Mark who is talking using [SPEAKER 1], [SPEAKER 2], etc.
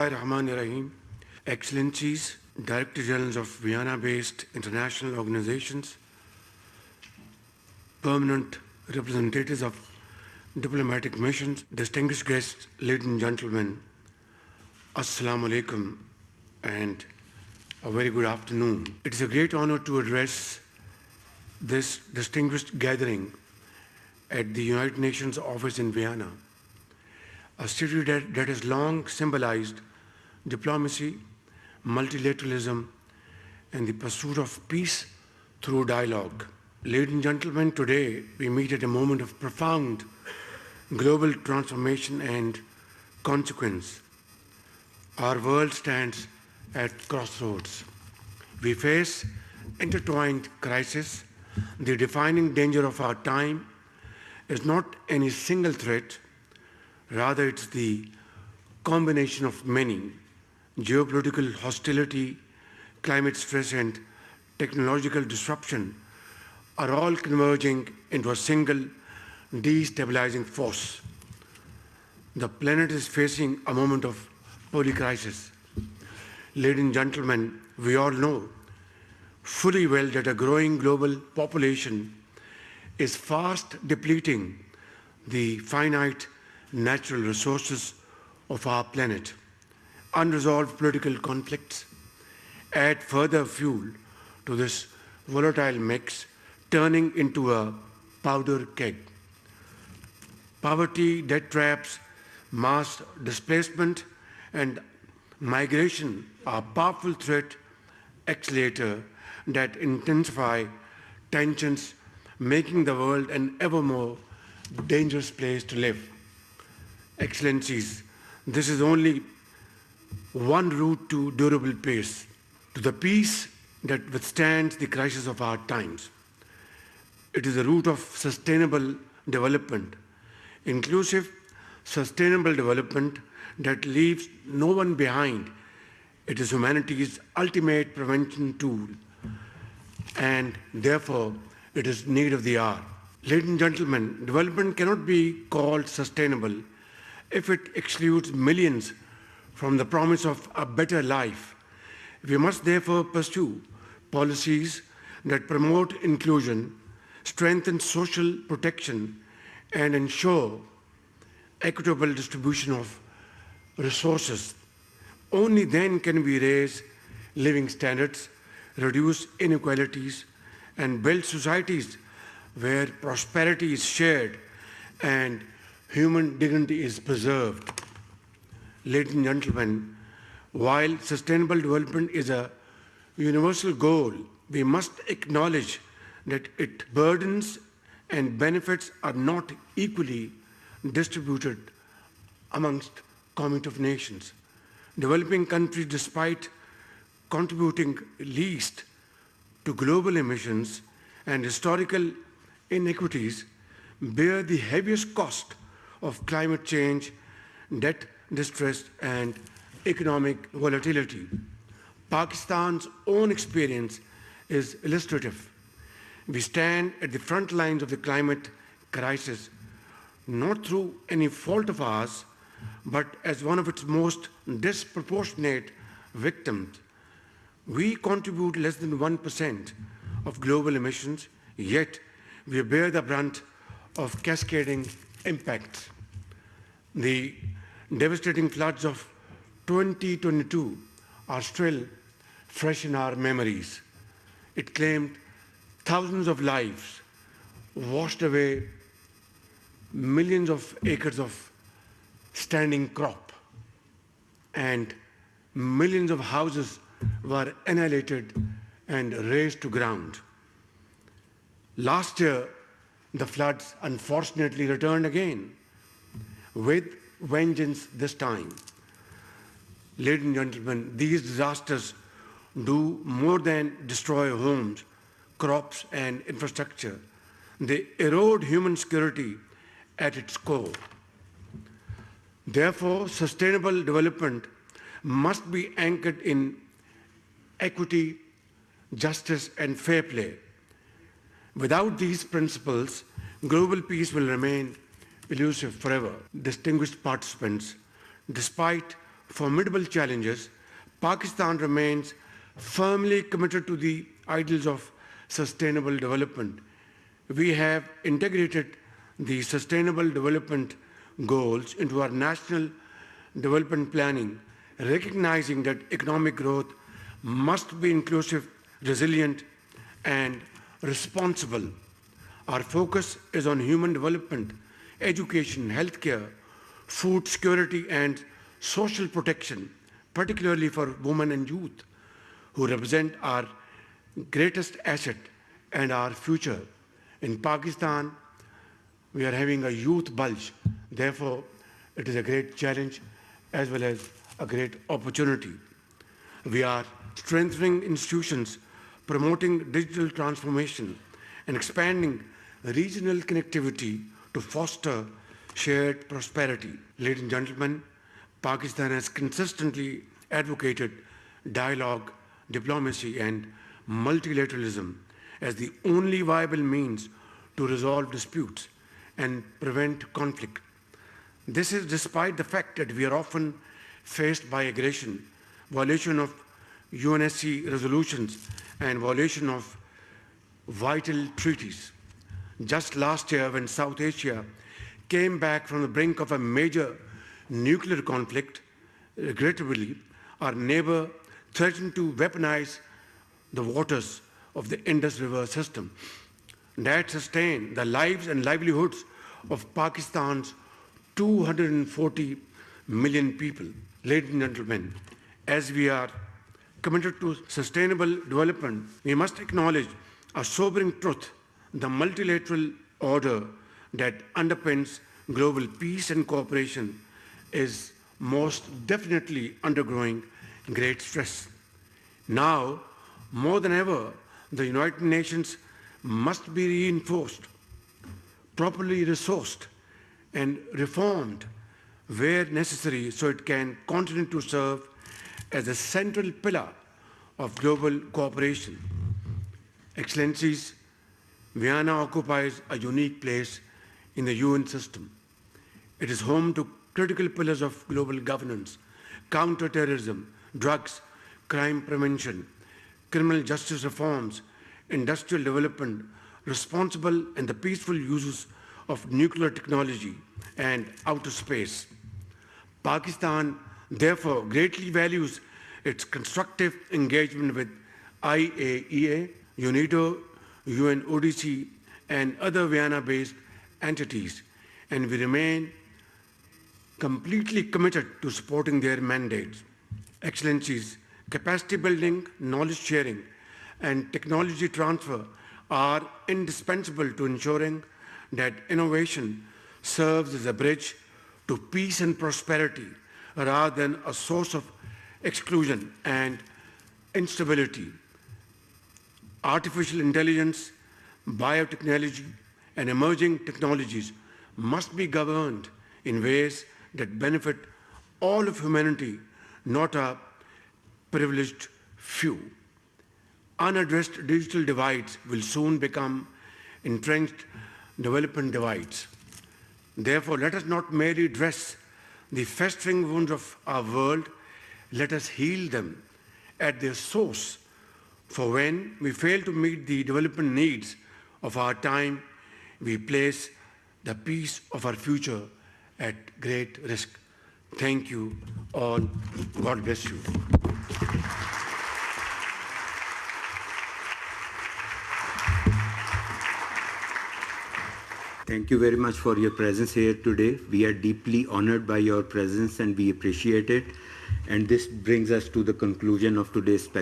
[SPEAKER 1] Rahim, Excellencies, Director Generals of Vienna-based international organizations, permanent representatives of diplomatic missions, distinguished guests, ladies and gentlemen, Assalamu alaikum and a very good afternoon. It is a great honor to address this distinguished gathering at the United Nations office in Vienna, a city that has long symbolized diplomacy, multilateralism, and the pursuit of peace through dialogue. Ladies and gentlemen, today we meet at a moment of profound global transformation and consequence. Our world stands at crossroads. We face intertwined crises. The defining danger of our time is not any single threat, rather it's the combination of many. Geopolitical hostility, climate stress, and technological disruption are all converging into a single destabilizing force. The planet is facing a moment of polycrisis. Ladies and gentlemen, we all know fully well that a growing global population is fast depleting the finite natural resources of our planet. Unresolved political conflicts add further fuel to this volatile mix, turning into a powder keg. Poverty, debt traps, mass displacement, and migration are powerful threat accelerators that intensify tensions, making the world an ever more dangerous place to live. Excellencies, this is only one route to durable peace, to the peace that withstands the crisis of our times. It is a route of sustainable development, inclusive, sustainable development that leaves no one behind. It is humanity's ultimate prevention tool, and therefore it is need of the hour. Ladies and gentlemen, development cannot be called sustainable if it excludes millions from the promise of a better life. We must therefore pursue policies that promote inclusion, strengthen social protection, and ensure equitable distribution of resources. Only then can we raise living standards, reduce inequalities, and build societies where prosperity is shared and human dignity is preserved. Ladies and gentlemen, while sustainable development is a universal goal, we must acknowledge that its burdens and benefits are not equally distributed amongst community of nations. Developing countries, despite contributing least to global emissions and historical inequities, bear the heaviest cost of climate change, debt distress, and economic volatility. Pakistan's own experience is illustrative. We stand at the front lines of the climate crisis, not through any fault of ours, but as one of its most disproportionate victims. We contribute less than 1% of global emissions, yet we bear the brunt of cascading impacts. The devastating floods of 2022 are still fresh in our memories. It claimed thousands of lives, washed away millions of acres of standing crop, and millions of houses were annihilated and razed to ground. Last year, the floods unfortunately returned again, with vengeance this time. Ladies and gentlemen, these disasters do more than destroy homes, crops, and infrastructure. They erode human security at its core. Therefore, sustainable development must be anchored in equity, justice, and fair play. Without these principles, global peace will remain elusive forever. Distinguished participants, despite formidable challenges, Pakistan remains firmly committed to the ideals of sustainable development. We have integrated the sustainable development goals into our national development planning, recognizing that economic growth must be inclusive, resilient, and responsible. Our focus is on human development, education, healthcare, food security, and social protection, particularly for women and youth, who represent our greatest asset and our future. In Pakistan, we are having a youth bulge. Therefore, it is a great challenge as well as a great opportunity. We are strengthening institutions, promoting digital transformation, and expanding regional connectivity to foster shared prosperity. Ladies and gentlemen, Pakistan has consistently advocated dialogue, diplomacy, and multilateralism as the only viable means to resolve disputes and prevent conflict. This is despite the fact that we are often faced by aggression, violation of UNSC resolutions, and violation of vital treaties. Just last year, when South Asia came back from the brink of a major nuclear conflict, regrettably, our neighbor threatened to weaponize the waters of the Indus River system that sustain the lives and livelihoods of Pakistan's 240 million people. Ladies and gentlemen, as we are committed to sustainable development, we must acknowledge a sobering truth: the multilateral order that underpins global peace and cooperation is most definitely undergoing great stress. Now, more than ever, the United Nations must be reinforced, properly resourced, and reformed where necessary so it can continue to serve as a central pillar of global cooperation. Excellencies, Viyana occupies a unique place in the UN system. It is home to critical pillars of global governance: counterterrorism, drugs, crime prevention, criminal justice reforms, industrial development, responsible and the peaceful uses of nuclear technology, and outer space. Pakistan, therefore, greatly values its constructive engagement with IAEA, UNIDO, UNODC, and other Vienna-based entities, and we remain completely committed to supporting their mandates. Excellencies, capacity building, knowledge sharing, and technology transfer are indispensable to ensuring that innovation serves as a bridge to peace and prosperity rather than a source of exclusion and instability. Artificial intelligence, biotechnology, and emerging technologies must be governed in ways that benefit all of humanity, not a privileged few. Unaddressed digital divides will soon become entrenched development divides. Therefore, let us not merely dress the festering wounds of our world, let us heal them at their source. For when we fail to meet the development needs of our time, we place the peace of our future at great risk. Thank you all. God bless you.
[SPEAKER 2] Thank you very much for your presence here today. We are deeply honored by your presence and we appreciate it. And this brings us to the conclusion of today's special